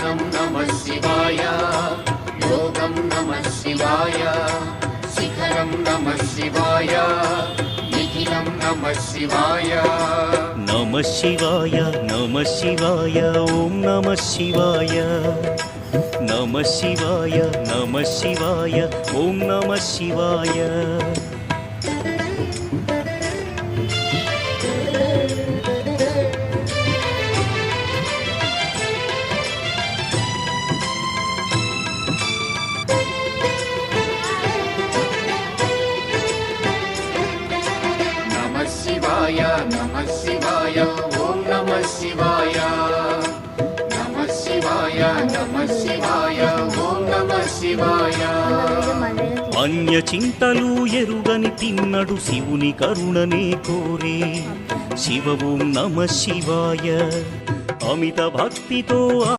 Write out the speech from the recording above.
ध्यानं नमः शिवाय योगं नमः शिवाय शिखरं नमः शिवाय निखिलं नमः शिवाय नमः शिवाय नमः शिवाय ओम नमः शिवाय नमः शिवाय नमः शिवाय ओम नमः शिवाय नमः शिवाय ओम नमः शिवाय नमः शिवाय नमः शिवाय ओम नमः शिवाय अन्य చింతలు ఎరుగని తిన్నడు శివుని కరుణనే కోరే శివ ఓం నమః శివాయ అమిత భక్తితో